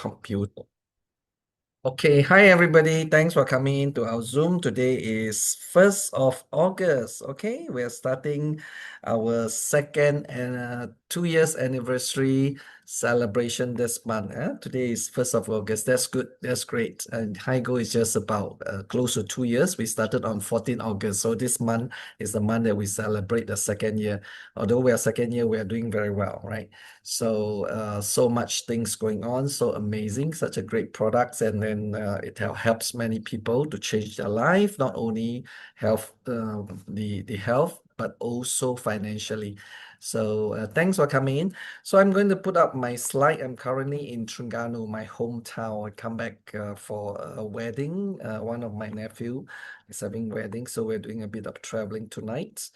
computer. Okay, hi everybody. Thanks for coming to our Zoom. Today is 1st of August. Okay, we're starting our second and 2 years anniversary celebration this month. Today is 1st of August. That's good. That's great. And HiGO is just about close to 2 years. We started on 14 August. So this month is the month that we celebrate the second year. Although we are second year, we are doing very well, right? So much things going on, so amazing, such a great products, and then it helps many people to change their life, not only health, the health, but also financially. So thanks for coming in. So I'm going to put up my slide. I'm currently in Terengganu, my hometown. I come back for a wedding. One of my nephew is having wedding, so we're doing a bit of traveling tonight.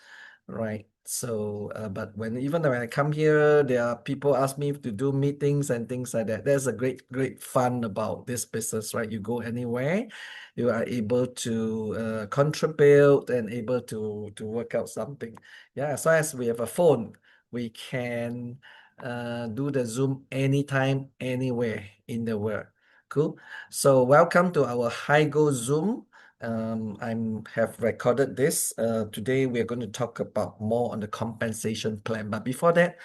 Right. So, but even when I come here, there are people ask me to do meetings and things like that. There's a great fun about this business, right? You go anywhere, you are able to contribute and able to work out something. Yeah, as long as we have a phone, we can do the Zoom anytime, anywhere in the world. Cool. So welcome to our HiGo Zoom. I have recorded this. Today we are going to talk about more on the compensation plan. But before that,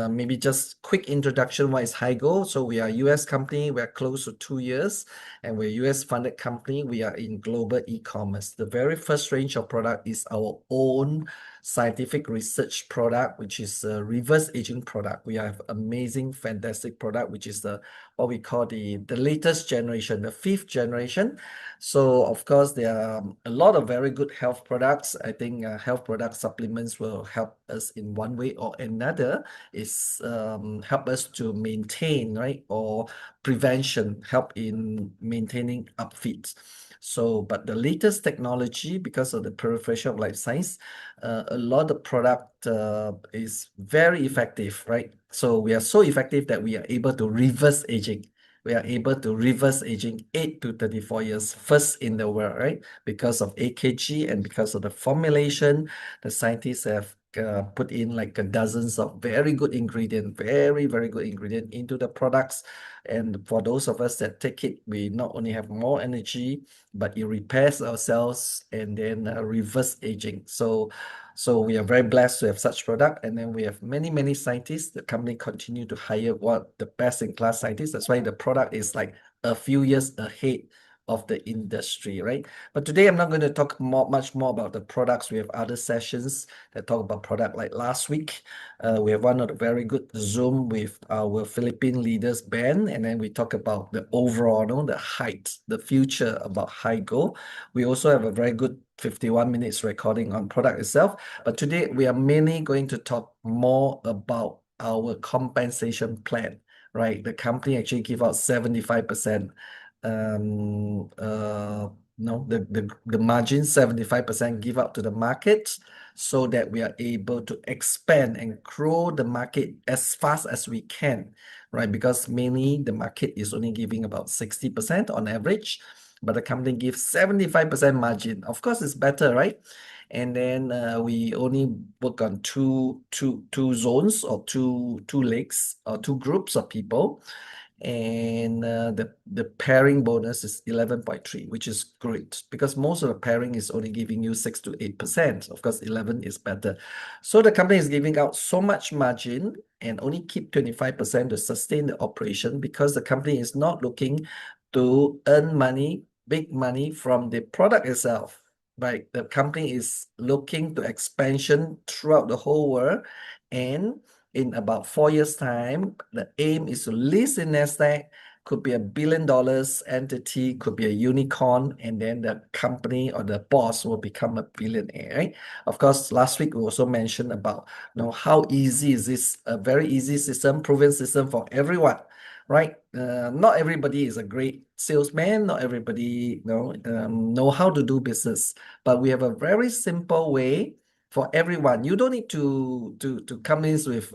maybe just quick introduction. What is HiGo? So we are a US company. We are close to 2 years, and we're a US funded company. We are in global e-commerce. The very first range of product is our own scientific research product, which is a reverse aging product. We have amazing, fantastic product, which is the what we call the latest generation, the fifth generation. So of course, there are a lot of very good health products. I think health product supplements will help us in one way or another. Is help us to maintain, right, or prevention, help in maintaining upfit. So, but the latest technology, because of the proliferation of life science, a lot of product is very effective, right? So we are so effective that we are able to reverse aging. We are able to reverse aging 8 to 34 years, first in the world, right? Because of AKG and because of the formulation, the scientists have put in like dozens of very good ingredient, very good ingredient into the products. And for those of us that take it, we not only have more energy, but it repairs our cells and then reverse aging. So we are very blessed to have such product. And then we have many scientists. The company continue to hire what the best in class scientists. That's why the product is like a few years ahead of the industry, right? But today I'm not going to talk much more about the products. We have other sessions that talk about product. Like last week, we have one of the very good Zoom with our Philippine leaders, Ben, and then we talk about the overall, the height, the future about HiGo. We also have a very good 51 minutes recording on product itself. But today we are mainly going to talk more about our compensation plan, right? The company actually give out 75% no, the margin 75% give out to the market so that we are able to expand and grow the market as fast as we can, right? Because mainly the market is only giving about 60% on average, but the company gives 75% margin. Of course, it's better, right? And then we only work on two zones or two legs or two groups of people. And the pairing bonus is 11.3, which is great because most of the pairing is only giving you 6 to 8%. Of course, 11 is better. So the company is giving out so much margin and only keep 25% to sustain the operation because the company is not looking to earn money, big money from the product itself. Right, the company is looking to expansion throughout the whole world, and in about 4 years' time, the aim is to list in NASDAQ, could be $1 billion entity, could be a unicorn, and then the company or the boss will become a billionaire, right? Of course, last week we also mentioned about how easy is this, a very easy system, proven system for everyone, right? Not everybody is a great salesman, not everybody know how to do business, but we have a very simple way for everyone. You don't need to come in with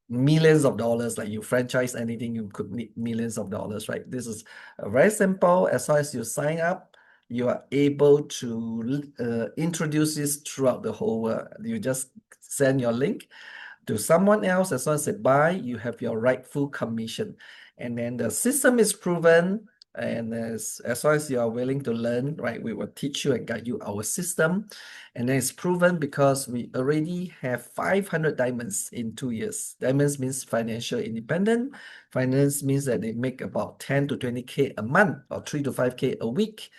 millions of dollars, like you franchise anything, you could need millions of dollars, right? This is very simple. As long as you sign up, you are able to introduce this throughout the whole world. You just send your link to someone else. As long as they buy, you have your rightful commission. And then the system is proven. And as long as you are willing to learn, right, we will teach you and guide you our system. And then it's proven because we already have 500 diamonds in 2 years. Diamonds means financial independent. Finance means that they make about 10 to 20K a month or 3 to 5K a week.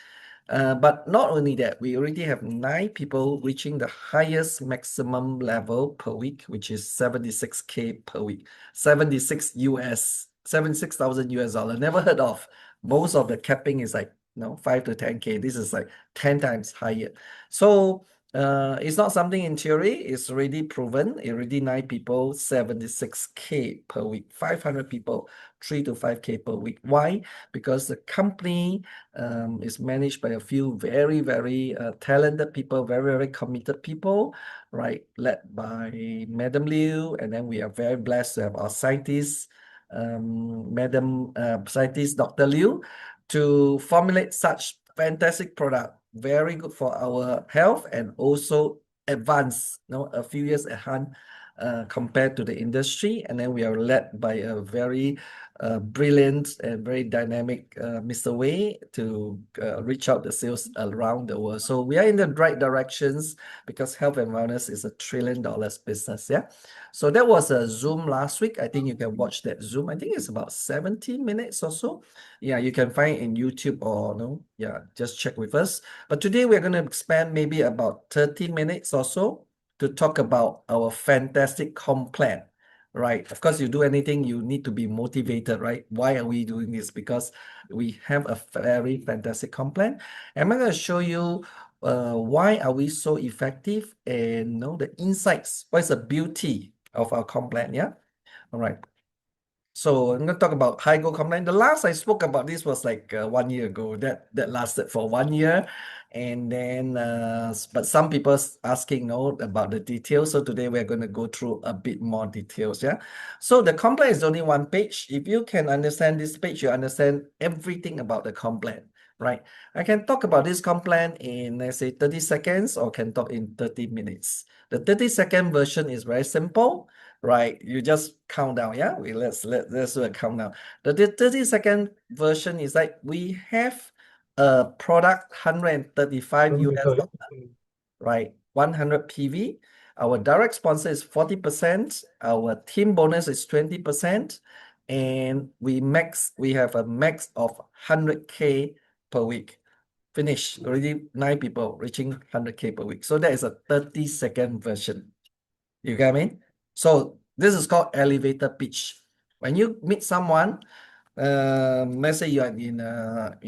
But not only that, we already have 9 people reaching the highest maximum level per week, which is 76K per week. 76,000 US dollar. Never heard of. Most of the capping is like 5 to 10K. This is like 10 times higher. So it's not something in theory, it's already proven. Already 9 people, 76K per week. 500 people, 3 to 5K per week. Why? Because the company is managed by a few very, very talented people, very, very committed people, right? Led by Madam Liu. And then we are very blessed to have our scientist, scientist Dr. Liu, to formulate such fantastic product, very good for our health and also advanced, a few years ahead compared to the industry. And then we are led by a very brilliant and very dynamic Mr. Wei to reach out the sales around the world. So we are in the right directions because health and wellness is $1 trillion business. Yeah. So that was a Zoom last week. I think you can watch that Zoom. I think it's about 70 minutes or so. Yeah, you can find it in YouTube or no. Yeah, just check with us. But today we're going to spend maybe about 30 minutes or so to talk about our fantastic comp plan. Right. Of course, you do anything, you need to be motivated, right? Why are we doing this? Because we have a very fantastic comp plan. And I'm going to show you why are we so effective and the insights. What is the beauty of our comp plan? Yeah. All right. So I'm going to talk about HiGO complaint. The last I spoke about this was like 1 year ago. That lasted for 1 year. And then, but some people asking about the details. So today we're going to go through a bit more details. Yeah. So the complaint is only one page. If you can understand this page, you understand everything about the complaint, right? I can talk about this complaint in, let's say, 30 seconds or can talk in 30 minutes. The 30-second version is very simple. Right, you just count down. Yeah, let's do a countdown. The 30-second version is like we have a product 135 US dollar, right? 100 PV. Our direct sponsor is 40%. Our team bonus is 20%, and we have a max of 100K per week. Finish already 9 people reaching 100K per week. So that is a 30-second version. You get me? So this is called elevator pitch. When you meet someone, let's say you are in a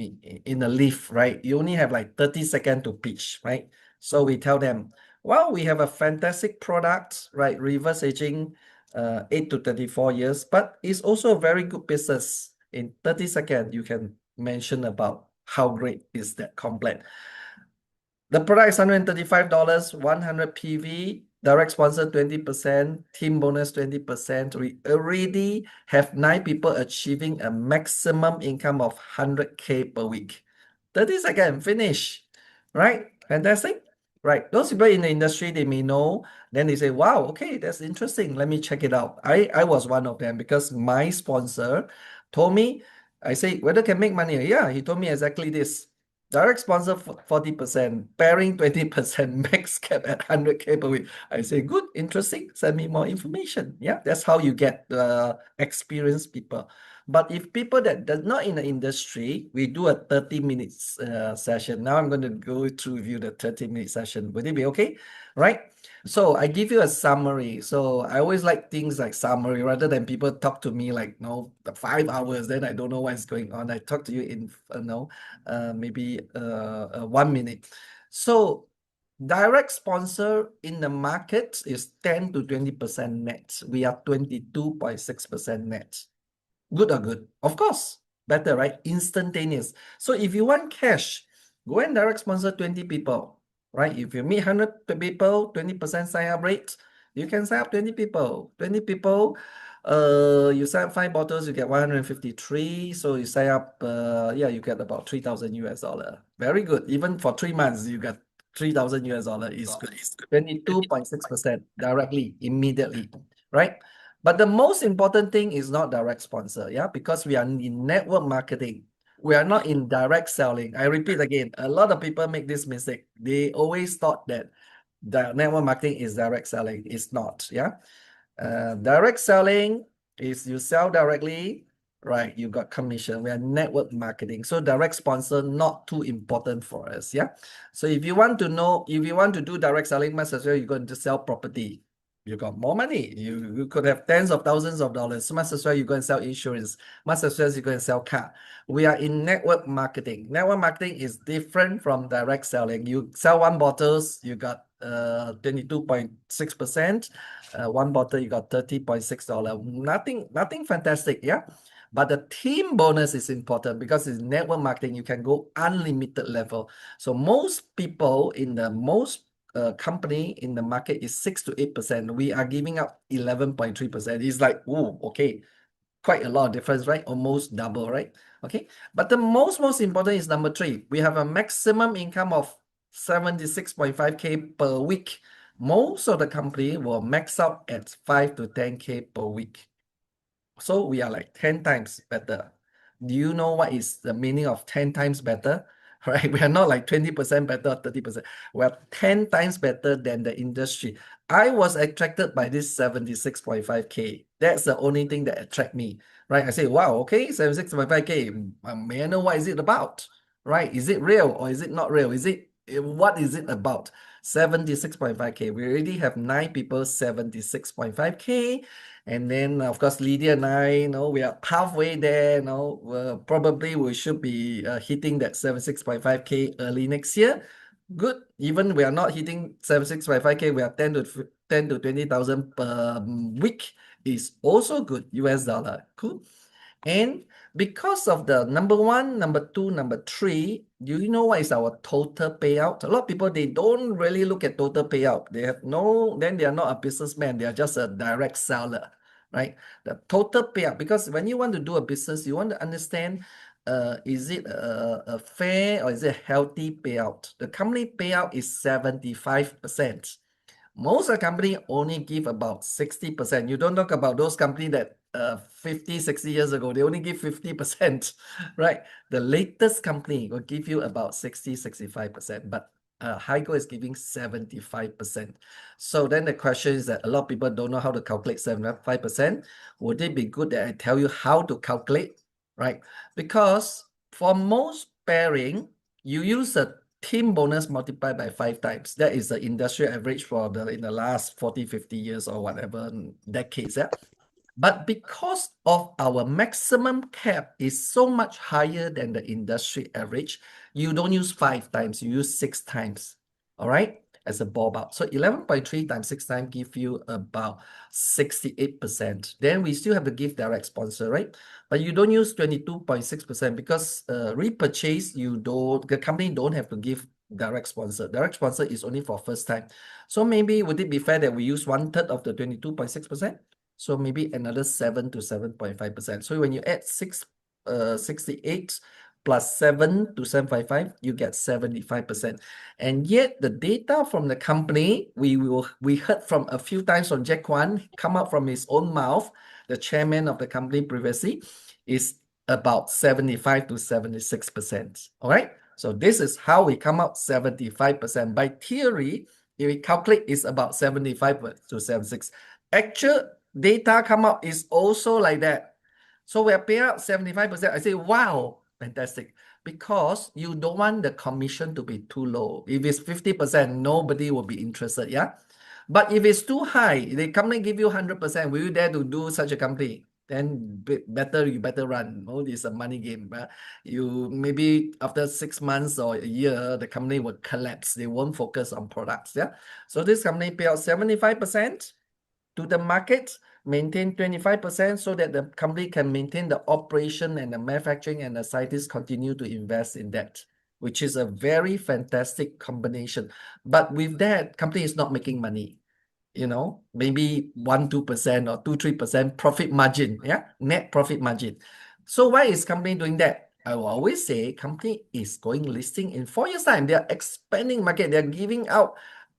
lift, right? You only have like 30 seconds to pitch, right? So we tell them, well, we have a fantastic product, right? Reverse aging, 8 to 34 years, but it's also a very good business. In 30 seconds, you can mention about how great is that complex. The product is $135, 100 PV, direct sponsor 20%, team bonus 20%. We already have 9 people achieving a maximum income of 100K per week. 30 seconds, finish. Right? Fantastic. Right. Those people in the industry, they may know. Then they say, wow, okay, that's interesting. Let me check it out. I was one of them because my sponsor told me, I say, whether can make money. Yeah, he told me exactly this. Direct sponsor 40%, pairing 20%, max cap at 100K per week. I say, good, interesting. Send me more information. Yeah, that's how you get the experienced people. But if people that does not in the industry, we do a 30 minutes session. Now I'm going to go through with you the 30-minute session. Would it be okay? Right? So I give you a summary. So I always like things like summary rather than people talk to me like, 5 hours, then I don't know what's going on. I talk to you in, maybe 1 minute. So direct sponsor in the market is 10 to 20% net. We are 22.6% net. Good or good? Of course, better, right? Instantaneous. So if you want cash, go and direct sponsor 20 people, right? If you meet 100 people, 20% sign up rate, you can sign up 20 people. 20 people, you sign up 5 bottles, you get 153. So you sign up, you get about 3,000 US dollar. Very good. Even for 3 months, you get 3,000 US dollar is good. 22.6% directly, immediately, right? But the most important thing is not direct sponsor, yeah, because we are in network marketing. We are not in direct selling. I repeat again, a lot of people make this mistake. They always thought that the network marketing is direct selling. It's not, yeah. Direct selling is you sell directly, right? You got commission. We are network marketing. So direct sponsor not too important for us. Yeah. So if you want to know, if you want to do direct selling, might as well you're going to sell property. You got more money. You could have tens of thousands of dollars. So much as well you go and sell insurance. Much as well you go and sell car. We are in network marketing. Network marketing is different from direct selling. You sell one bottles, you got 22.6%. One bottle you got $30.6. Nothing fantastic, yeah. But the team bonus is important because it's network marketing. You can go unlimited level. So most people in the most company in the market is 6 to 8%. We are giving up 11.3%. It's like, oh, okay, quite a lot of difference, right? Almost double, right? Okay. But the most important is number three. We have a maximum income of 76.5K per week. Most of the company will max out at 5 to 10K per week. So we are like 10 times better. Do you know what is the meaning of 10 times better? Right? We are not like 20% better or 30%. We are 10 times better than the industry. I was attracted by this 76.5K. That's the only thing that attract me. Right? I say, wow, okay, 76.5K. May I know what is it about? Right? Is it real or is it not real? What is it about? 76.5K. We already have 9 people, 76.5K. And then, of course, Lydia and I, we are halfway there. Probably we should be hitting that 76.5K early next year. Good. Even we are not hitting 76.5K, we are 10 to 20,000 per week is also good US dollar. Cool. And because of the number one, number two, number three, do you know what is our total payout? A lot of people, they don't really look at total payout. Then they are not a businessman. They are just a direct seller, right? The total payout, because when you want to do a business, you want to understand, is it a fair or is it a healthy payout? The company payout is 75%. Most of the company only give about 60%. You don't talk about those company that 50, 60 years ago, they only give 50%, right? The latest company will give you about 60, 65%, but HiGO is giving 75%. So then the question is that a lot of people don't know how to calculate 75%. Would it be good that I tell you how to calculate, right? Because for most pairing, you use a team bonus multiplied by 5 times. That is the industry average for in the last 40, 50 years or whatever decades. Yeah? But because of our maximum cap is so much higher than the industry average, you don't use 5 times, you use 6 times. All right? As a ballpark. So 11.3 times 6 times give you about 68%. Then we still have to give direct sponsor, right? But you don't use 22.6% because repurchase, the company don't have to give direct sponsor. Direct sponsor is only for first time. So maybe would it be fair that we use 1/3 of the 22.6%? So maybe another 7 to 7.5%. So when you add 68 plus 7 to 755, you get 75%. And yet the data from the company, we heard from a few times from Jack Kwan, come out from his own mouth, the chairman of the company previously, is about 75 to 76%. All right. So this is how we come out 75%. By theory, if we calculate, it's about 75 to 76. Actual data come out is also like that. So we are paying out 75%. I say, wow, fantastic. Because you don't want the commission to be too low. If it's 50%, nobody will be interested, yeah? But if it's too high, the company give you 100%, will you dare to do such a company? Then you better run. It's a money game. You maybe after 6 months or a year, the company will collapse. They won't focus on products, yeah? So this company pay out 75% to the market, maintain 25% so that the company can maintain the operation and the manufacturing, and the scientists continue to invest in that, which is a very fantastic combination. But with that, company is not making money. Maybe 1, 2% or 2, 3% profit margin, yeah, net profit margin. So why is company doing that? I will always say company is going listing in 4 years' time. They are expanding market. They are giving out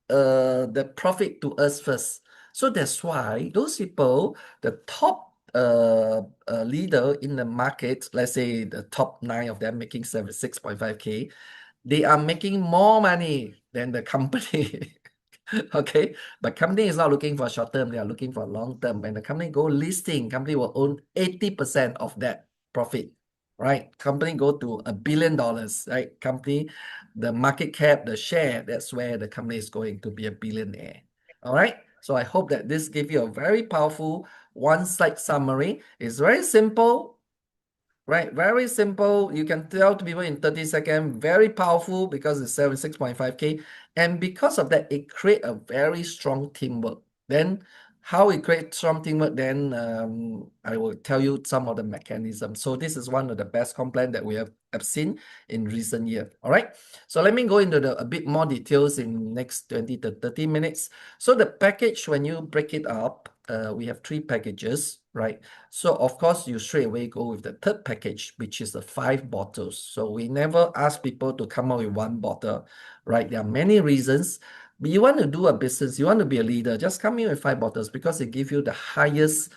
the profit to us first. So that's why those people, the top leader in the market, let's say the top 9 of them making 6.5K, they are making more money than the company. Okay, but company is not looking for short term, they are looking for long term. When the company go listing, company will own 80% of that profit, right? Company go to $1 billion, right? Company, the market cap, the share, that's where the company is going to be a billionaire. All right, so I hope that this gave you a very powerful one slide summary. It's very simple. Right, very simple. You can tell to people in 30 seconds, very powerful because it's 76.5K. And because of that, it create a very strong teamwork. Then how it creates strong teamwork, then I will tell you some of the mechanisms. So this is one of the best complaint that we have seen in recent year. All right. So let me go into a bit more details in next 20 to 30 minutes. So the package, when you break it up, we have 3 packages, right? So of course, you straight away go with the third package, which is the 5 bottles. So we never ask people to come out with 1 bottle, right? There are many reasons. But you want to do a business, you want to be a leader, just come in with 5 bottles because it gives you the highest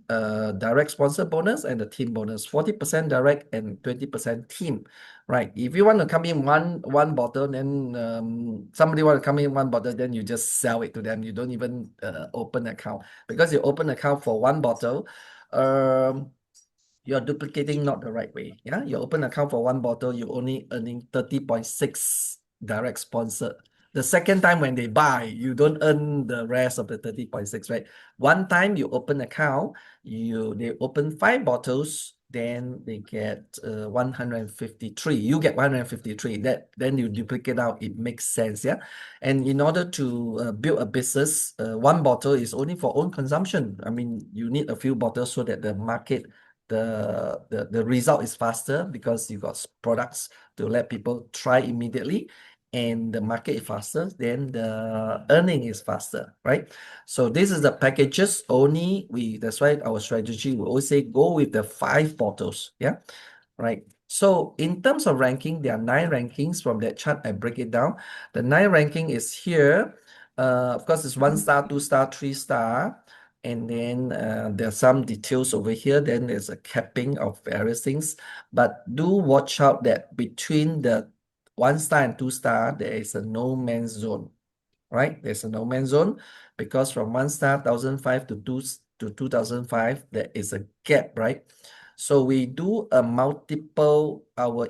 direct sponsor bonus and the team bonus, 40% direct and 20% team, right? If you want to come in one bottle, then somebody want to come in 1 bottle, then you just sell it to them. You don't even open account, because you open account for 1 bottle, you're duplicating not the right way. Yeah, you open account for 1 bottle, you only earning 30.6 direct sponsor. The second time when they buy, you don't earn the rest of the 30.6, right? One time you open account, they open 5 bottles, then they get 153. You get 153. Then you duplicate out. It makes sense, yeah. And in order to build a business, 1 bottle is only for own consumption. I mean, you need a few bottles so that the market, the result is faster, because you got products to let people try immediately, and the market is faster, then the earning is faster, right? So this is the packages only. That's why our strategy, we always say go with the 5 bottles, yeah, right? So in terms of ranking, there are 9 rankings. From that chart, I break it down. The 9 ranking is here. Of course, it's 1 star, 2 star, 3 star. And then there are some details over here. Then there's a capping of various things. But do watch out that between the 1 star and 2 star, there is a no man's zone, right? There's a no man's zone, because from 1 star, 1,005 to 2005, there is a gap, right? So we do a multiple, our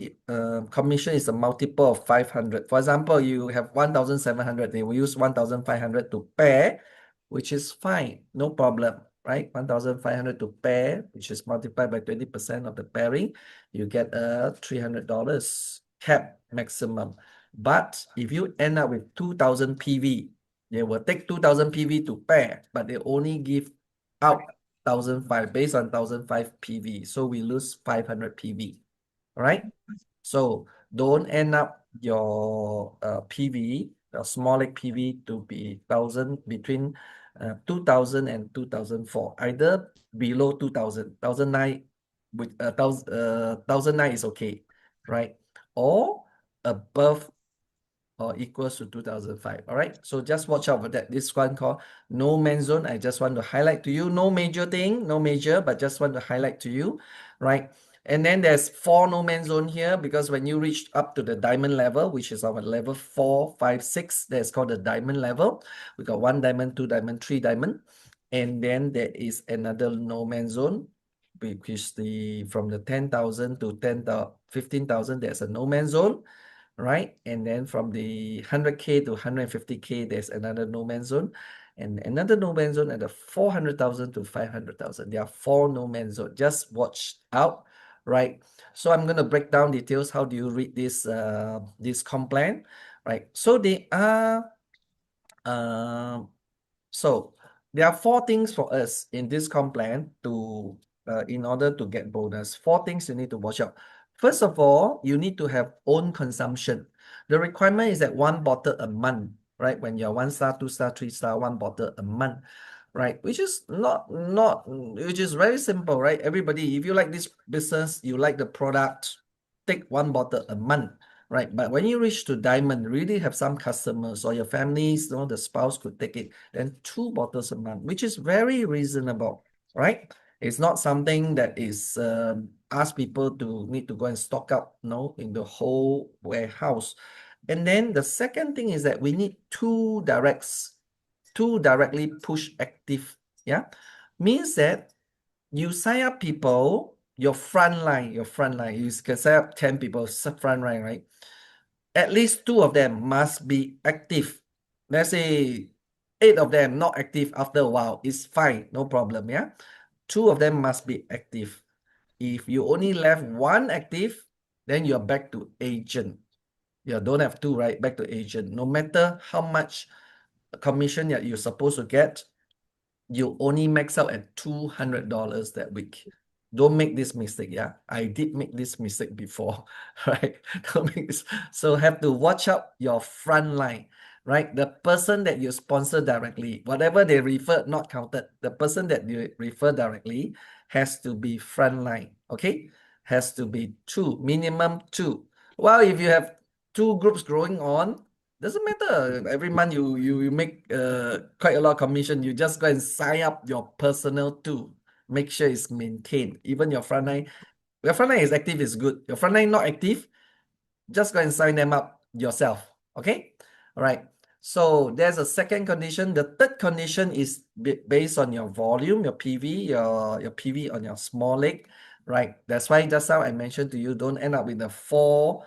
commission is a multiple of 500. For example, you have 1,700, they will use 1,500 to pair, which is fine, no problem, right? 1,500 to pair, which is multiplied by 20% of the pairing, you get a $300 cap maximum. But if you end up with 2,000 PV, they will take 2,000 PV to pair, but they only give out 1,005 based on 1,005 PV. So we lose 500 PV. All right. So don't end up your PV, the small leg PV, to be 1,000 between 2,000 and 2,004, either below 2,000, 1,009 with 1,009 is okay, right? Or above or equals to 2005. All right, so just watch out for that. This one called no man's zone. I just want to highlight to you, no major thing, no major, but just want to highlight to you, right? And then there's 4 no man's zone here, because when you reach up to the diamond level, which is our level 4, 5, 6, that's called the diamond level. We got 1 diamond, 2 diamond, 3 diamond. And then there is another no man's zone, which is from the 10,000 to 15,000, there's a no man's zone, right? And then from the 100K to 150K, there's another no man's zone, and another no man's zone at the 400,000 to 500,000. There are 4 no man's zone. Just watch out, right? So I'm going to break down details. How do you read this comp plan, right? So they are so there are 4 things for us in this comp plan to in order to get bonus. 4 things you need to watch out. First of all, you need to have own consumption. The requirement is that 1 bottle a month, right? When you're 1 star, 2 star, 3 star, 1 bottle a month, right? Which is which is very simple, right? Everybody, if you like this business, you like the product, take 1 bottle a month, right? But when you reach to diamond, really have some customers or your families, the spouse could take it, then 2 bottles a month, which is very reasonable, right? It's not something that is ask people to need to go and stock up, in the whole warehouse. And then the second thing is that we need two directly push active, yeah? Means that you sign up people, your front line, you can sign up 10 people, front line, right? At least 2 of them must be active. Let's say 8 of them not active after a while. It's fine, no problem, yeah? 2 of them must be active. If you only left 1 active, then you're back to agent. You don't have 2, right? Back to agent. No matter how much commission that you're supposed to get, you only max out at $200 that week. Don't make this mistake, yeah? I did make this mistake before, right? Don't make this. So have to watch out your front line, right? The person that you sponsor directly, whatever they refer, not counted. The person that you refer directly has to be front line, okay? Has to be 2, minimum 2. Well, if you have 2 groups growing on, doesn't matter. Every month you make quite a lot of commission. You just go and sign up your personal too. Make sure it's maintained. Even your front line, is active is good. Your front line not active, just go and sign them up yourself. Okay. All right. So there's a second condition. The third condition is based on your volume, your PV, your PV on your small leg. Right. That's why just now I mentioned to you, don't end up with the 4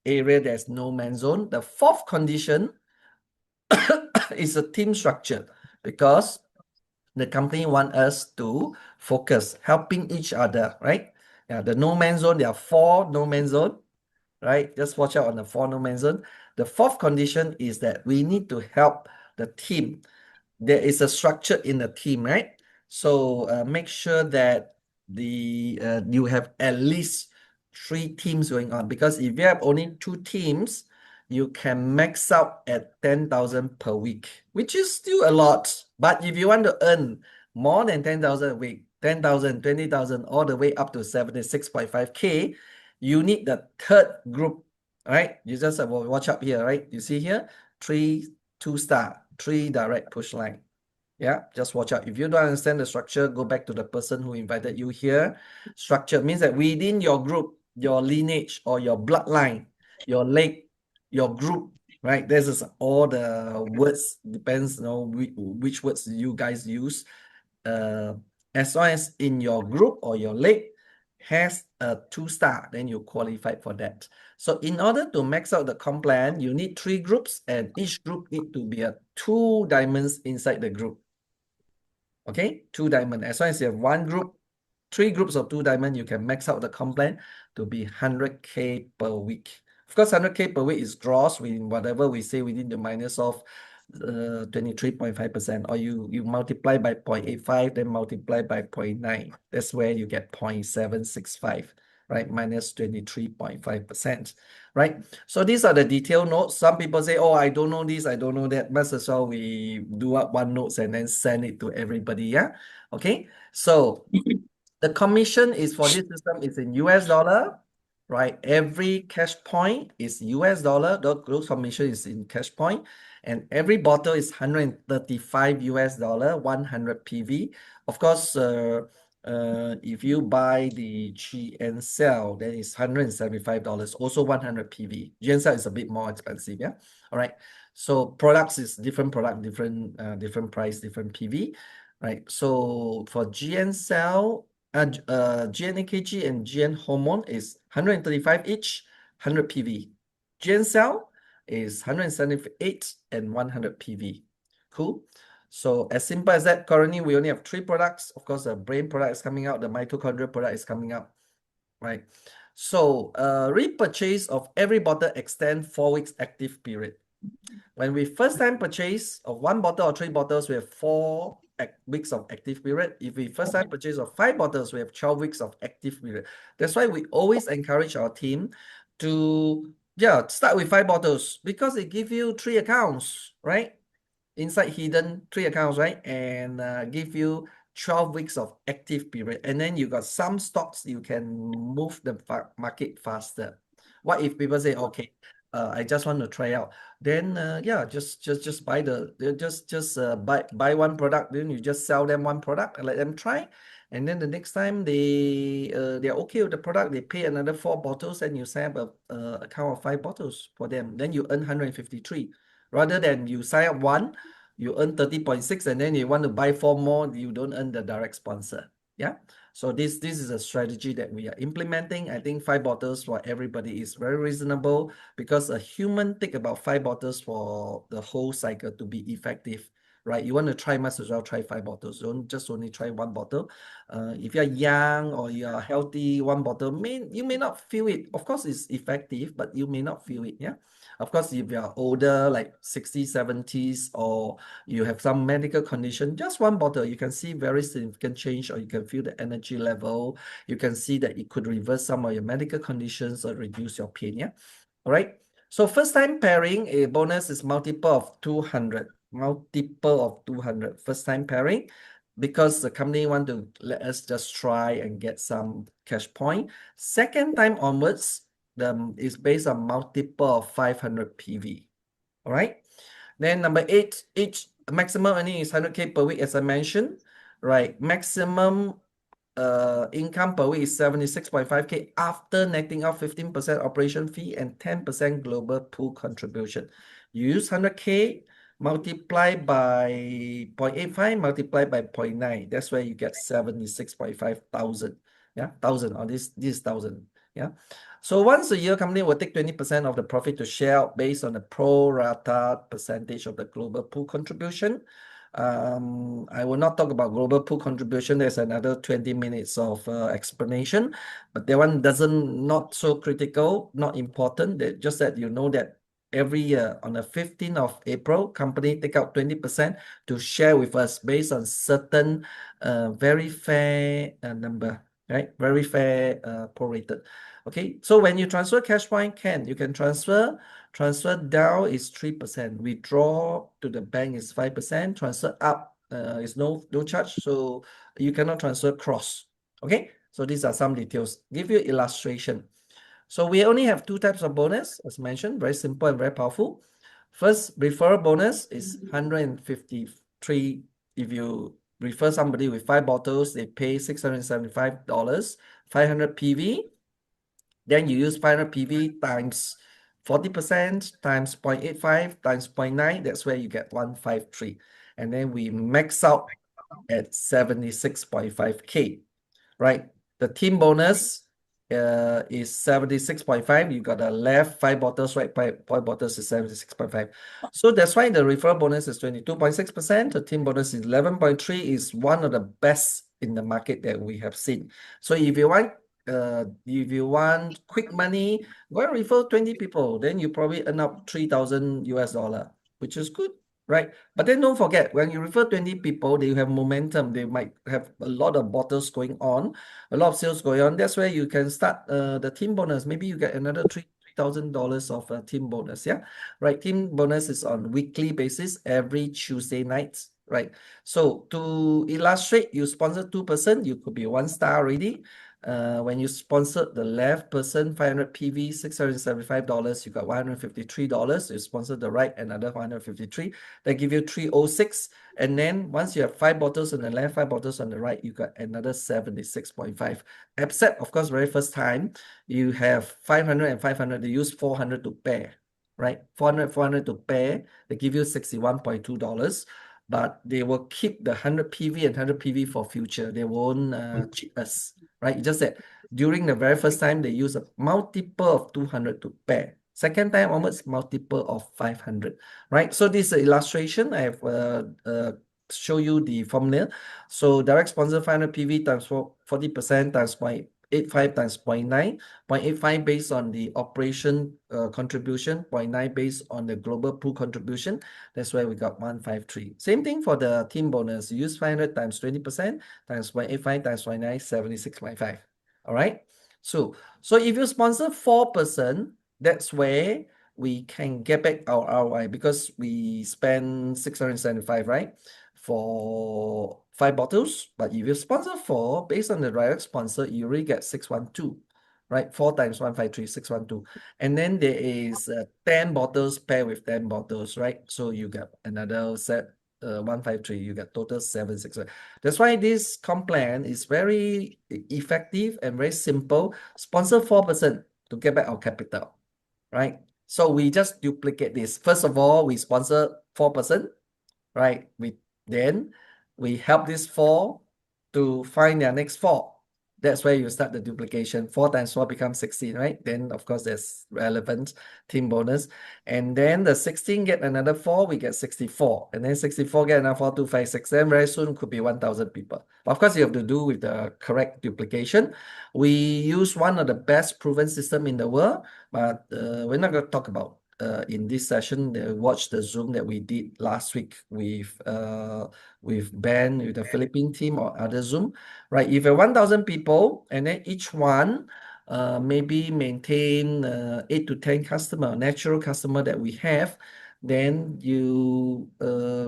area there's no man zone. The fourth condition is a team structure, because the company want us to focus, helping each other, right? Yeah, the no man zone, there are 4 no man zone, right? Just watch out on the 4 no man zone. The fourth condition is that we need to help the team. There is a structure in the team, right? So make sure that you have at least 3 teams going on, because if you have only 2 teams, you can max out at 10,000 per week, which is still a lot. But if you want to earn more than 10,000 a week, 10,000, 20,000, all the way up to 76.5K, you need the third group, right? You just watch up here, right? You see here, 3 2-star, 3 direct push line. Yeah, just watch out. If you don't understand the structure, go back to the person who invited you here. Structure means that within your group, your lineage or your bloodline, your leg, your group, right? This is all the words, depends, which words you guys use. As long as in your group or your leg has a 2-star, then you qualify for that. So in order to max out the comp plan, you need 3 groups, and each group need to be a 2 diamonds inside the group. Okay, 2 diamond. As long as you have 1 group, 3 groups of 2 diamond, you can max out the comp plan to be 100K per week. Of course, 100K per week is gross with whatever we say within the minus of 23.5%, or you multiply by 0.85, then multiply by 0.9. That's where you get 0.765, right? Minus 23.5%, right? So these are the detailed notes. Some people say, oh, I don't know this, I don't know that. Must as well we do up 1 notes and then send it to everybody, yeah? Okay, so the commission is for this system is in US dollar, right? Every cash point is US dollar. The gross commission is in cash point, and every bottle is 135 US dollar, 100 PV. Of course, if you buy the GN cell, then it's $175, also 100 PV. GN cell is a bit more expensive, yeah. All right. So products is different product, different price, different PV, right? So for GN cell, GN AKG and GN hormone is 135 each, 100 PV. GN cell is 178 and 100 PV. Cool. So as simple as that, currently we only have 3 products. Of course, the brain product is coming out, the mitochondrial product is coming up, right? So repurchase of every bottle extend 4 weeks active period. When we first time purchase of 1 bottle or 3 bottles, we have 4 weeks of active period. If we first time purchase of 5 bottles, we have 12 weeks of active period. That's why we always encourage our team to start with 5 bottles, because it gives you 3 accounts, right? Inside hidden 3 accounts, right? And give you 12 weeks of active period. And then you got some stocks, you can move the market faster. What if people say, okay, I just want to try out? Then yeah, just buy buy one product. Then you just sell them one product and let them try. And then the next time they're okay with the product, they pay another 4 bottles, and you sign up a account of 5 bottles for them. Then you earn 153, rather than you sign up one, you earn 30.6, and then you want to buy 4 more, you don't earn the direct sponsor. Yeah. So this is a strategy that we are implementing. I think 5 bottles for everybody is very reasonable, because a human take about 5 bottles for the whole cycle to be effective, right? You want to try, might as well try 5 bottles. Don't just only try 1 bottle. If you're young or you're healthy, 1 bottle you may not feel it. Of course, it's effective, but you may not feel it. Yeah. Of course, if you're older, like 60s, 70s, or you have some medical condition, just 1 bottle, you can see very significant change, or you can feel the energy level. You can see that it could reverse some of your medical conditions or reduce your pain. Yeah. All right. So first time pairing, a bonus is multiple of 200. Multiple of 200. First time pairing, because the company want to let us just try and get some cash point. Second time onwards, is based on multiple of 500 PV. All right. Then number 8, each maximum earning is 100K per week, as I mentioned. Right. Maximum income per week is 76.5K after netting out 15% operation fee and 10% global pool contribution. You use 100K, multiply by 0.85, multiply by 0.9. That's where you get 76.5 thousand. Yeah, thousand, or this is thousand. Yeah. So once a year, company will take 20% of the profit to share out based on the pro rata percentage of the global pool contribution. I will not talk about global pool contribution. There's another 20 minutes of explanation, but that one not so critical, not important. Just that you know that every year on the 15th of April, company take out 20% to share with us based on certain very fair number, right? Very fair prorated. Okay, so when you transfer cash point, you can transfer down is 3%, withdraw to the bank is 5%, transfer up is no charge, so you cannot transfer cross. Okay, so these are some details. Give you illustration. So we only have 2 types of bonus, as mentioned, very simple and very powerful. First, referral bonus is 153. If you refer somebody with 5 bottles, they pay $675, 500 PV. Then you use 500 PV times 40% times 0.85 times 0.9. That's where you get 153. And then we max out at 76.5K, right? The team bonus is 76.5. You got a left 5 bottles, right? 5 bottles is 76.5. So that's why the referral bonus is 22.6%. The team bonus is 11.3, is one of the best in the market that we have seen. So if you want quick money, go and refer 20 people. Then you probably earn up 3,000 US dollar, which is good, right? But then don't forget, when you refer 20 people, they have momentum. They might have a lot of bottles going on, a lot of sales going on. That's where you can start the team bonus. Maybe you get another $3,000 of a team bonus. Yeah, right. Team bonus is on weekly basis, every Tuesday night. Right. So to illustrate, you sponsor 2%, you could be 1 star already. When you sponsor the left person, 500 PV, $675, you got $153. You sponsor the right, another 153. They give you 306. And then once you have 5 bottles on the left, 5 bottles on the right, you got another 76.5. Except, of course, very first time, you have 500 and 500. They use 400 to pair, right? 400 to pair. They give you $61.2. But they will keep the 100 PV and 100 PV for future. They won't cheat us, right? It's just that during the very first time, they use a multiple of 200 to pair. Second time almost multiple of 500, right? So this is an illustration. I have show you the formula. So direct sponsor 500 PV times 40% times 0.85 times 0.9. 0.85 based on the operation contribution, 0.9 based on the global pool contribution. That's why we got 153. Same thing for the team bonus. You use 500 times 20% times 0.85 times 0.9, 76.5. All right. So if you sponsor 4%, that's where we can get back our ROI, because we spend 675, right? For 5 bottles. But if you sponsor 4, based on the direct sponsor, you already get 612. right? 4 times 153, 612. And then there is 10 bottles paired with 10 bottles, right? So you get another set, 153, you get total 765. That's why this comp plan is very effective and very simple. Sponsor 4% to get back our capital, right? So we just duplicate this. First of all, we sponsor 4%, right? Then we help this four to find their next four. That's where you start the duplication. 4 times 4 becomes 16, right? Then, of course, there's relevant team bonus. And then the 16 get another 4, we get 64. And then 64 get another 4, 2, 5, 6. Then very soon could be 1,000 people. But of course, you have to do with the correct duplication. We use one of the best proven system in the world, but we're not going to talk about in this session. Watch the Zoom that we did last week with Ben, with the Philippine team or other Zoom, right? If you have 1,000 people and then each one maybe maintain 8 to 10 customer, natural customer that we have, then you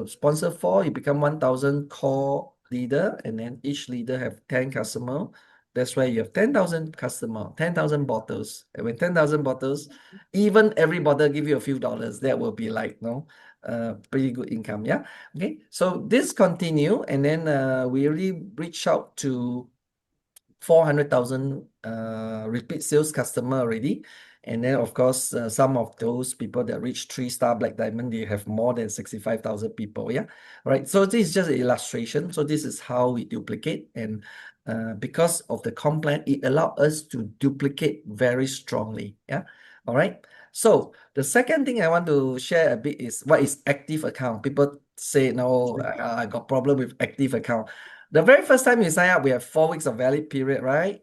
sponsor 4, you become 1,000 core leader, and then each leader have 10 customer. That's why you have 10,000 customer, 10,000 bottles. And when 10,000 bottles, even every bottle give you a few dollars, that will be like, no, pretty good income. Yeah. Okay. So this continue, and then we really reach out to 400,000 repeat sales customer already. And then, of course, some of those people that reach 3-star Black Diamond, they have more than 65,000 people. Yeah. Right. So this is just an illustration. So this is how we duplicate. And because of the comp plan, it allowed us to duplicate very strongly. Yeah. All right. So the second thing I want to share a bit is what is active account. People say, no, I got problem with active account. The very first time you sign up, we have 4 weeks of valid period, right?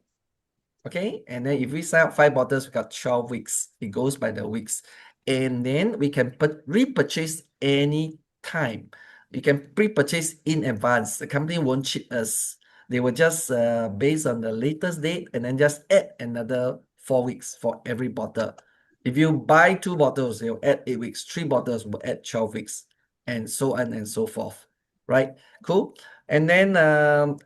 Okay, and then if we sign up 5 bottles, we got 12 weeks. It goes by the weeks. And then we can repurchase any time. You can pre-purchase in advance. The company won't cheat us. They will just based on the latest date and then just add another 4 weeks for every bottle. If you buy 2 bottles, they'll add 8 weeks. 3 bottles will add 12 weeks, and so on and so forth. Right? Cool. And then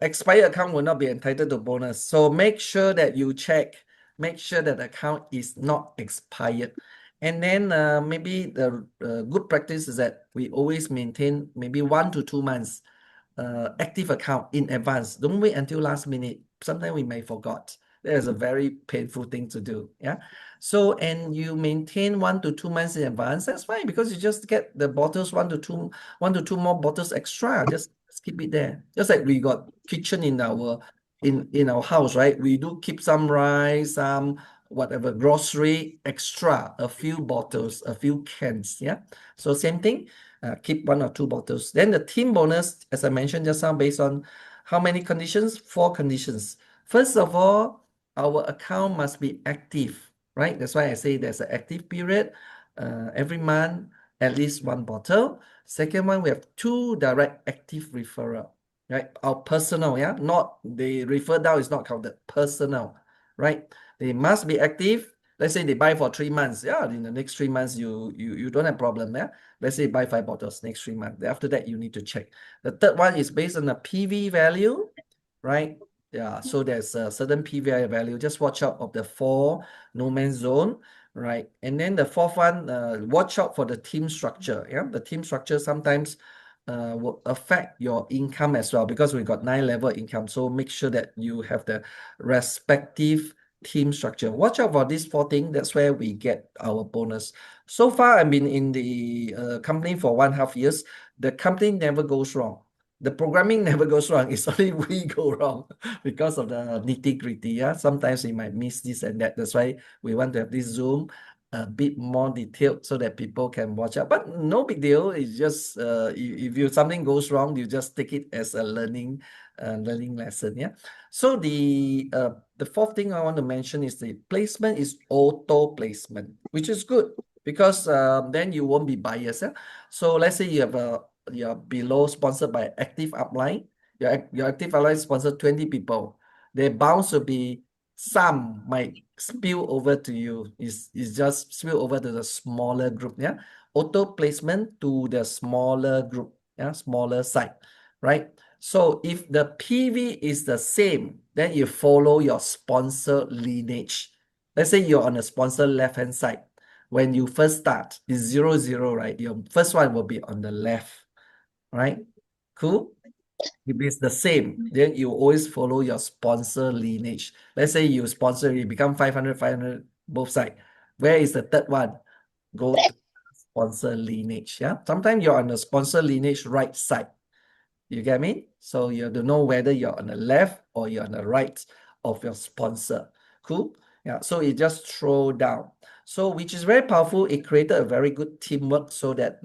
expired account will not be entitled to bonus. So make sure that you check, make sure that the account is not expired. And then maybe the good practice is that we always maintain maybe 1 to 2 months active account in advance. Don't wait until last minute. Sometimes we may forgot. That is a very painful thing to do. Yeah. So, and you maintain 1 to 2 months in advance. That's fine because you just get the bottles 1 to 2 more bottles extra. Just keep it there. Just like we got kitchen in our house, right? We do keep some rice, some whatever grocery extra, a few bottles, a few cans. Yeah. So same thing. Keep 1 or 2 bottles. Then the team bonus, as I mentioned just now, based on how many conditions? 4 conditions. First of all, our account must be active, right? That's why I say there's an active period every month, at least 1 bottle. Second one, we have 2 direct active referral, right? Our personal, yeah, not the refer down is not counted. Personal, right? They must be active. Let's say they buy for 3 months. Yeah, in the next 3 months, you don't have problem. Yeah, let's say buy 5 bottles next 3 months. After that, you need to check. The third one is based on the PV value, right? Yeah, so there's a certain PVI value. Just watch out of the 4 no man's zone, right? And then the fourth one, watch out for the team structure. Yeah, the team structure sometimes will affect your income as well because we got 9-level income. So make sure that you have the respective team structure. Watch out for these 4 things. That's where we get our bonus. So far, I've been in the company for 1.5 years. The company never goes wrong. The programming never goes wrong. It's only we go wrong because of the nitty-gritty. Yeah, sometimes we might miss this and that. That's why we want to have this Zoom a bit more detailed so that people can watch out. But no big deal. It's just if something goes wrong, you just take it as a learning lesson. Yeah. So the 4th thing I want to mention is the placement is auto placement, which is good because then you won't be biased. Yeah? So let's say you're below sponsored by active upline. Your active upline sponsored 20 people. There bound to be some might spill over to you. Is just spill over to the smaller group. Yeah. Auto placement to the smaller group. Yeah. Smaller site. Right. So if the PV is the same, then you follow your sponsor lineage. let's say you're on the sponsor left-hand side. When you first start, it's 0, 0, right? Your first one will be on the left, right? Cool. If it's the same, then you always follow your sponsor lineage. Let's say you sponsor, you become 500, 500, both sides. Where is the third one? Go to sponsor lineage. Yeah. Sometimes you're on the sponsor lineage right side. You get me? So you have to know whether you're on the left or you're on the right of your sponsor. Cool? Yeah. So it just throw down. So which is very powerful. It created a very good teamwork so that,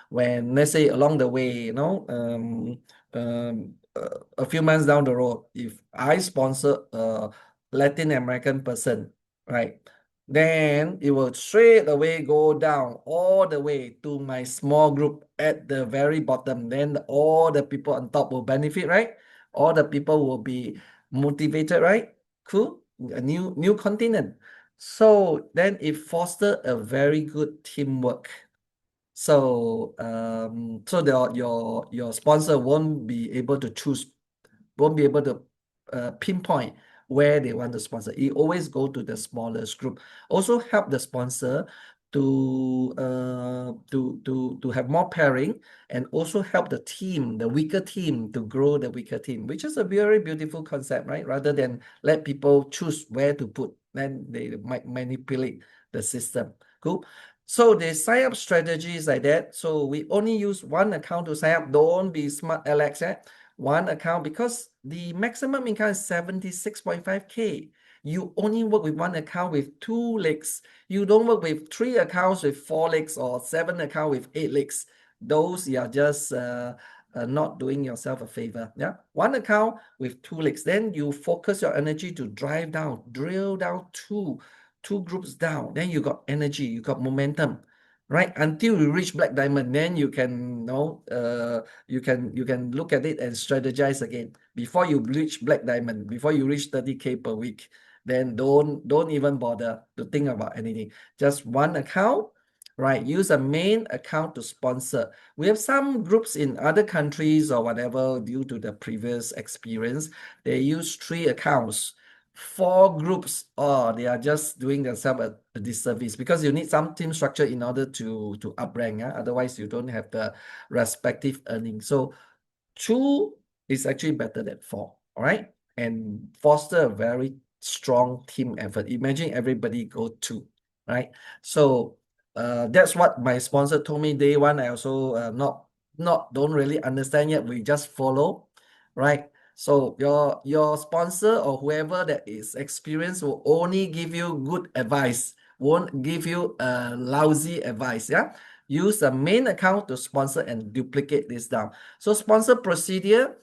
when let's say along the way, a few months down the road, if I sponsor a Latin American person, right? Then it will straight away go down all the way to my small group at the very bottom. Then all the people on top will benefit, right? All the people will be motivated, right? Cool. A new continent. So then it foster a very good teamwork. So your sponsor won't be able to pinpoint where they want to sponsor. It always go to the smallest group. Also help the sponsor to have more pairing, and also help the team, the weaker team, to grow the weaker team, which is a very beautiful concept, right? Rather than let people choose where to put, then they might manipulate the system. Cool. So the sign up strategy is like that. So we only use one account to sign up. Don't be smart, Alex. One account, because the maximum income is 76.5K. You only work with one account with 2 legs. You don't work with 3 accounts with 4 legs, or 7 accounts with 8 legs. Those you are just not doing yourself a favor. Yeah, one account with 2 legs. Then you focus your energy to drive down, drill down two groups down. Then you got energy, you got momentum, right? Until you reach black diamond, then you can you can look at it and strategize again. Before you reach black diamond, before you reach 30K per week, then don't even bother to think about anything. Just one account, right? Use a main account to sponsor. We have some groups in other countries or whatever, due to the previous experience, they use 3 accounts. 4 groups, or they are just doing themselves a disservice, because you need some team structure in order to up rank. Yeah? Otherwise, you don't have the respective earnings. So 2 is actually better than 4. All right, and foster a very strong team effort. Imagine everybody go 2, right? So that's what my sponsor told me day one. I also don't really understand yet. We just follow, right? So your sponsor or whoever that is experienced will only give you good advice, won't give you lousy advice. Yeah, use the main account to sponsor and duplicate this down. So sponsor procedure,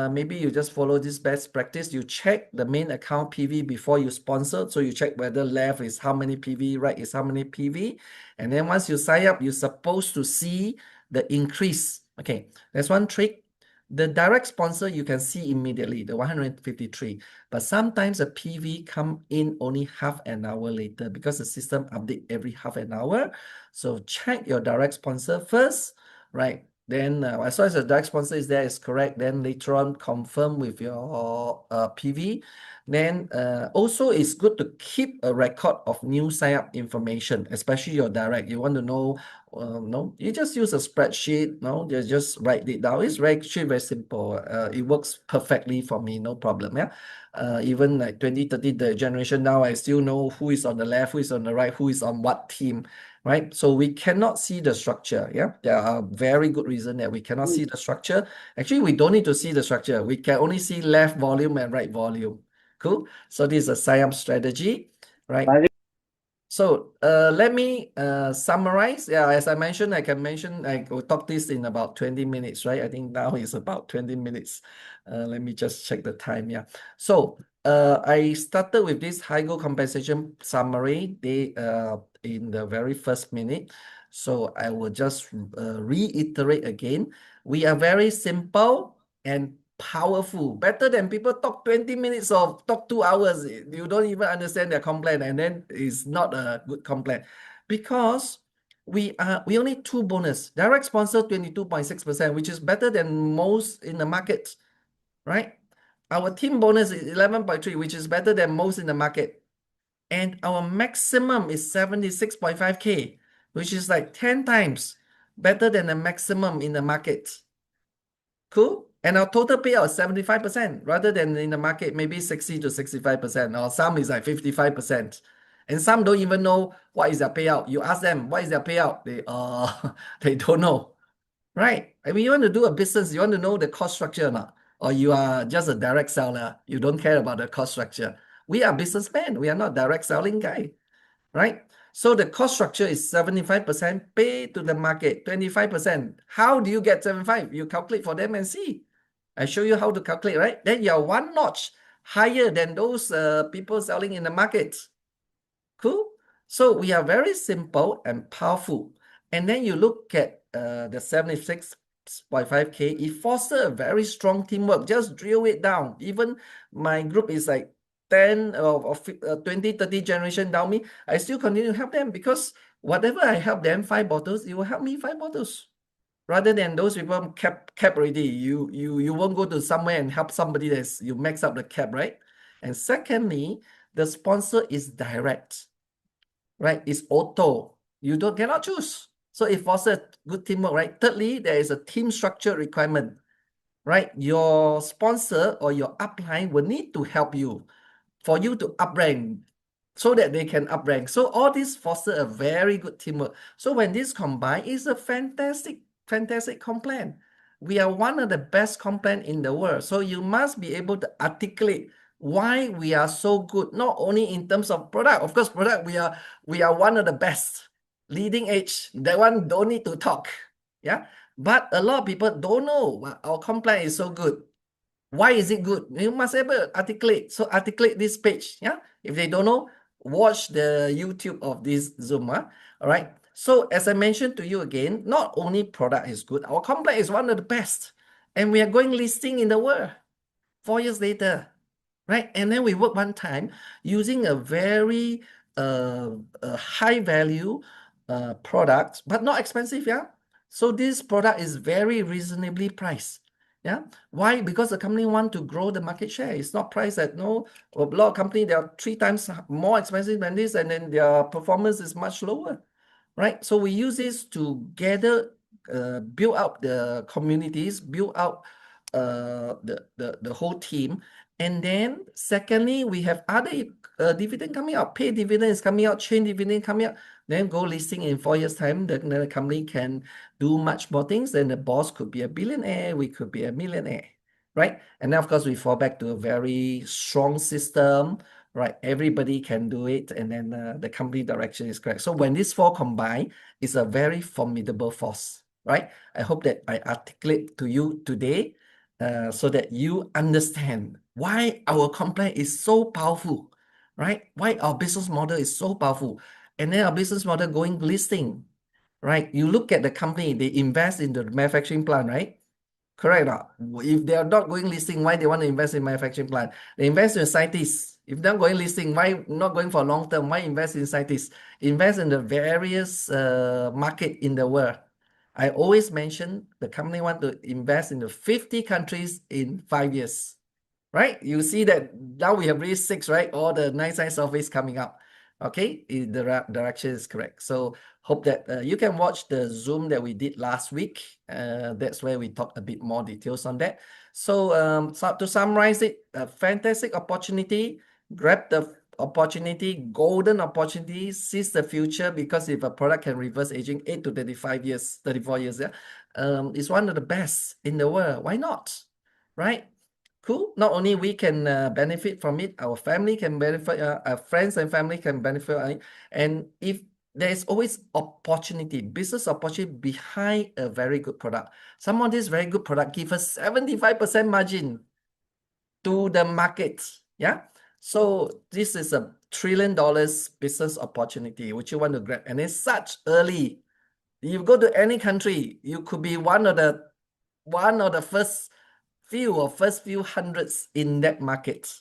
maybe you just follow this best practice. You check the main account PV before you sponsor. So you check whether left is how many PV, right is how many PV. And then once you sign up, you're supposed to see the increase. Okay, that's one trick. The direct sponsor, you can see immediately, the 153. But sometimes the PV come in only half an hour later, because the system update every half an hour. So check your direct sponsor first, right? Then as long as the direct sponsor is there, is correct, then later on confirm with your PV. Then also it's good to keep a record of new sign up information, especially your direct. You want to know, no, you just use a spreadsheet. No, you just write it down. It's actually very simple. It works perfectly for me, no problem. Yeah. Even like 20, 30 the generation now, I still know who is on the left, who is on the right, who is on what team, right? So we cannot see the structure. Yeah, there are very good reason that we cannot see the structure. Actually, we don't need to see the structure. We can only see left volume and right volume. Cool. So this is a sign up strategy, right? So let me summarize. Yeah, as I mentioned, I will talk this in about 20 minutes, right? I think now is about 20 minutes. Let me just check the time. Yeah. So I started with this HiGO compensation summary in the very first minute. So I will just reiterate again. We are very simple and powerful, better than people talk 20 minutes or talk 2 hours. You don't even understand their complaint, and then it's not a good complaint, because we only 2 bonus. Direct sponsor 22.6%, which is better than most in the market, right? Our team bonus is 11.3, which is better than most in the market. And our maximum is 76.5K, which is like 10 times better than the maximum in the market. Cool. And our total payout is 75% rather than in the market, maybe 60 to 65%, or some is like 55%. And some don't even know what is their payout. You ask them, what is their payout? They don't know. Right. I mean, you want to do a business, you want to know the cost structure or not? Or you are just a direct seller. You don't care about the cost structure. We are businessmen. We are not direct selling guy. Right? So the cost structure is 75% pay to the market, 25%. How do you get 75? You calculate for them and see. I show you how to calculate, right? Then you're one notch higher than those people selling in the market. Cool. So we are very simple and powerful. And then you look at the 76.5K, it fosters a very strong teamwork. Just drill it down. Even my group is like 10 or 20, 30 generation down me. I still continue to help them because whatever I help them, 5 bottles, you will help me 5 bottles. Rather than those people cap already, you won't go to somewhere and help somebody that's you max up the cap, right? And secondly, the sponsor is direct, right? It's auto. You cannot choose. So it fosters good teamwork, right? Thirdly, there is a team structure requirement, right? Your sponsor or your upline will need to help you for you to up rank so that they can up rank. So all this foster a very good teamwork. So when this combined, it's a fantastic, fantastic complaint. We are one of the best complaint in the world. So you must be able to articulate why we are so good, not only in terms of product. Of course, product we are one of the best, leading edge. That one don't need to talk. Yeah. But a lot of people don't know our complaint is so good. Why is it good? You must able articulate. So articulate this page. Yeah. If they don't know, watch the YouTube of this Zoom. All right. So as I mentioned to you again, not only product is good, our complex is one of the best. And we are going listing in the world 4 years later. Right. And then we work one time using a very high value product, but not expensive. Yeah. So this product is very reasonably priced. Yeah. Why? Because the company want to grow the market share. It's not priced at a lot of company, they are 3 times more expensive than this, and then their performance is much lower. Right. So we use this to gather, build out the communities, build out the whole team. And then secondly, we have other dividend coming out, pay dividend is coming out, chain dividend coming out. Then go listing in 4 years' time, the company can do much more things. Then the boss could be a billionaire, we could be a millionaire, right? And then of course we fall back to a very strong system, right? Everybody can do it, and then the company direction is correct. So when these four combine, it's a very formidable force, right? I hope that I articulate to you today so that you understand why our complaint is so powerful, right? Why our business model is so powerful. And then our business model going listing, right? You look at the company, they invest in the manufacturing plant, right? Correct or not? If they are not going listing, why they want to invest in manufacturing plant? They invest in scientists. If they're going listing, why not going for long term? Why invest in scientists? Invest in the various market in the world. I always mention the company want to invest in the 50 countries in 5 years, right? You see that now we have raised 6, right? All the nice surveys coming up. Okay, the direction is correct. So hope that you can watch the Zoom that we did last week. That's where we talk a bit more details on that. So, to summarize it, a fantastic opportunity. Grab the opportunity, golden opportunity, seize the future, because if a product can reverse aging 8 to 35 years, 34 years, yeah, it's one of the best in the world. Why not? Right? Cool. Not only we can benefit from it, our family can benefit, our friends and family can benefit. And if there's always opportunity, business opportunity behind a very good product. Some of this very good product give us 75% margin to the market. Yeah. So this is a $1 trillion business opportunity which you want to grab. And it's such early. You go to any country, you could be one of the first few hundreds in that market.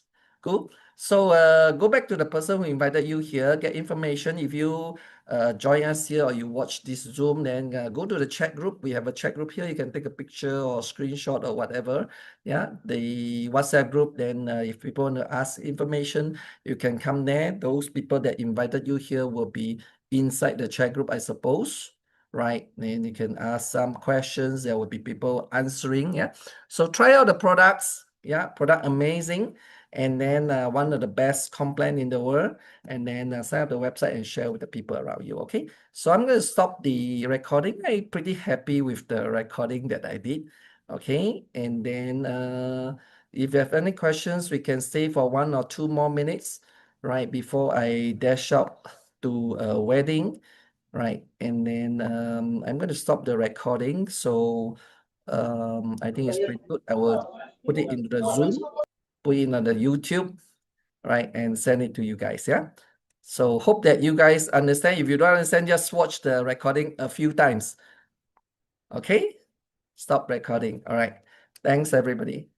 Cool. So go back to the person who invited you here, get information. If you join us here or you watch this Zoom, then go to the chat group. We have a chat group here. You can take a picture or screenshot or whatever. Yeah, the WhatsApp group. Then if people want to ask information, you can come there. Those people that invited you here will be inside the chat group, I suppose. Right, then you can ask some questions. There will be people answering. Yeah, so try out the products. Yeah, product amazing, and then one of the best comp plan in the world, and then sign up the website and share with the people around you. Okay, so I'm going to stop the recording. I'm pretty happy with the recording that I did. Okay, and then if you have any questions, we can stay for 1 or 2 more minutes, right, before I dash out to a wedding. Right, and then I'm going to stop the recording. So I think it's pretty good. I will put it into the Zoom, put it on the YouTube, right, and send it to you guys. Yeah. So hope that you guys understand. If you don't understand, just watch the recording a few times. Okay. Stop recording. All right. Thanks, everybody.